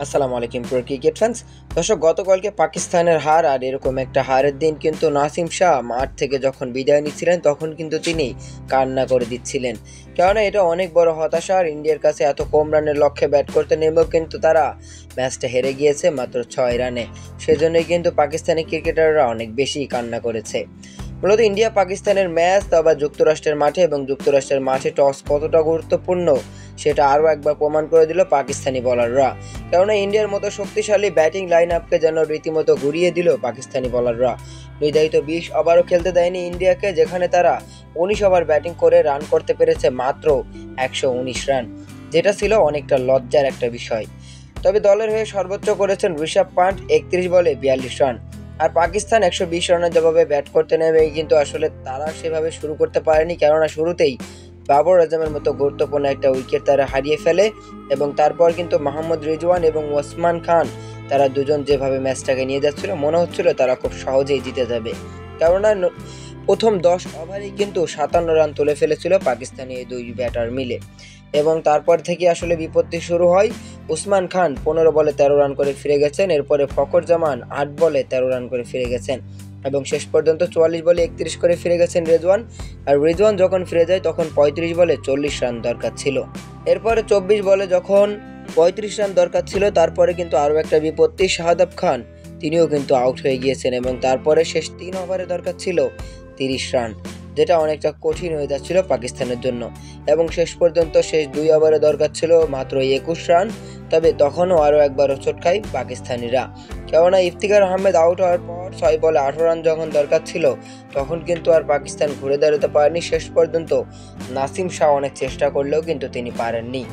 আসসালামু আলাইকুম প্রিয় ক্রিকেট ফ্যান্স। দর্শক, গতকালকে পাকিস্তানের হার আর এরকম একটা হারের দিন কিন্তু নাসিম শাহ মাঠ থেকে যখন বিদায় নিচ্ছিলেন তখন কিন্তু তিনি কান্না করে দিচ্ছিলেন। কেননা এটা অনেক বড় হতাশা। আর ইন্ডিয়ার কাছে এত কম রানের লক্ষ্যে ব্যাট করতে নেমেও কিন্তু তারা ম্যাচটা হেরে গিয়েছে মাত্র 6 রানে। সেজন্যই কিন্তু পাকিস্তানি ক্রিকেটাররা অনেক বেশি কান্না করেছে। মূলত ইন্ডিয়া পাকিস্তানের ম্যাচ আবার যুক্তরাষ্ট্রের মাঠে, এবং যুক্তরাষ্ট্রের মাঠে টস কতটা গুরুত্বপূর্ণ সেটা আরও একবার প্রমাণ করে দিল পাকিস্তানি বোলাররা। কেননা ইন্ডিয়ার মতো শক্তিশালী ব্যাটিং লাইন আপকে যেন রীতিমতো ঘুরিয়ে দিল পাকিস্তানি বোলাররা। নির্ধারিত 20 ওভারও খেলতে দেয়নি ইন্ডিয়াকে, যেখানে তারা 19 ওভার ব্যাটিং করে রান করতে পেরেছে মাত্র 119 রান, যেটা ছিল অনেকটা লজ্জার একটা বিষয়। তবে দলের হয়ে সর্বোচ্চ করেছেন ঋষভ পান্ট 31 বলে 42 রান। আর পাকিস্তান 120 রানের জবাবে ব্যাট করতে নেমে কিন্তু আসলে তারা সেভাবে শুরু করতে পারেনি, কেননা শুরুতেই বাবর আজমের মতো গুরুত্বপূর্ণ একটা উইকেট তারা হারিয়ে ফেলে, এবং তারপর কিন্তু মোহাম্মদ রিজওয়ান এবং ওসমান খান তারা দুজন যেভাবে ম্যাচটাকে নিয়ে যাচ্ছিল মনে হচ্ছিল তারা খুব সহজেই জিতে যাবে। কেননা প্রথম 10 ওভারেই কিন্তু 57 রান তুলে ফেলেছিল পাকিস্তানি এই দুই ব্যাটার মিলে, এবং তারপর থেকে আসলে বিপত্তি শুরু হয়। উসমান খান 15 বলে 13 রান করে ফিরে গেছেন, এরপরে ফখর জামান 8 বলে 13 রান করে ফিরে গেছেন, এবং শেষ পর্যন্ত 44 বলে 31 করে ফিরে গেছেন রেজওয়ান। আর রেজওয়ান যখন ফিরে যায় তখন 35 বলে 40 রান দরকার ছিল। এরপরে 24 বলে যখন 35 রান দরকার ছিল, তারপরে কিন্তু আরও একটা বিপত্তি, শাহাদাব খান তিনিও কিন্তু আউট হয়ে গিয়েছেন, এবং তারপরে শেষ 3 ওভারে দরকার ছিল 30 রান, যেটা অনেকটা কঠিন হয়ে যাচ্ছিল পাকিস্তানের জন্য। এবং শেষ পর্যন্ত শেষ 2 ওভারে দরকার ছিল মাত্র 21 রান। তবে তখনও আরও একবার হোঁচট খায় পাকিস্তানিরা, কেননা ইফতিখার আহমেদ আউট হওয়ার পর 6 বলে 18 রান যখন দরকার ছিল তখন কিন্তু আর পাকিস্তান ঘুরে দাঁড়াতে পারেনি। শেষ পর্যন্ত নাসিম শাহ অনেক চেষ্টা করলেও কিন্তু তিনি পারেননি।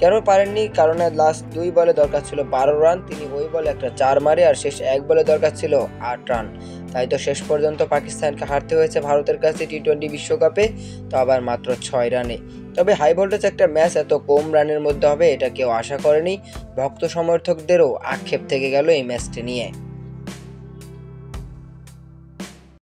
কেন পারেননি? কারণ লাস্ট 2 বলে দরকার ছিল 12 রান, তিনি ওই বলে একটা 4 মারে, আর শেষ 1 বলে দরকার ছিল 8 রান। তাই তো শেষ পর্যন্ত পাকিস্তানকে হারতে হয়েছে ভারতের কাছে টি-20 বিশ্বকাপে, তো আবার মাত্র 6 রানে। তবে হাই ভোল্টেজ একটা ম্যাচ এত কম রানের মধ্যে হবে এটা কেউ আশা করেনি। ভক্ত সমর্থকদেরও আক্ষেপ থেকে গেল এই ম্যাচটি নিয়ে।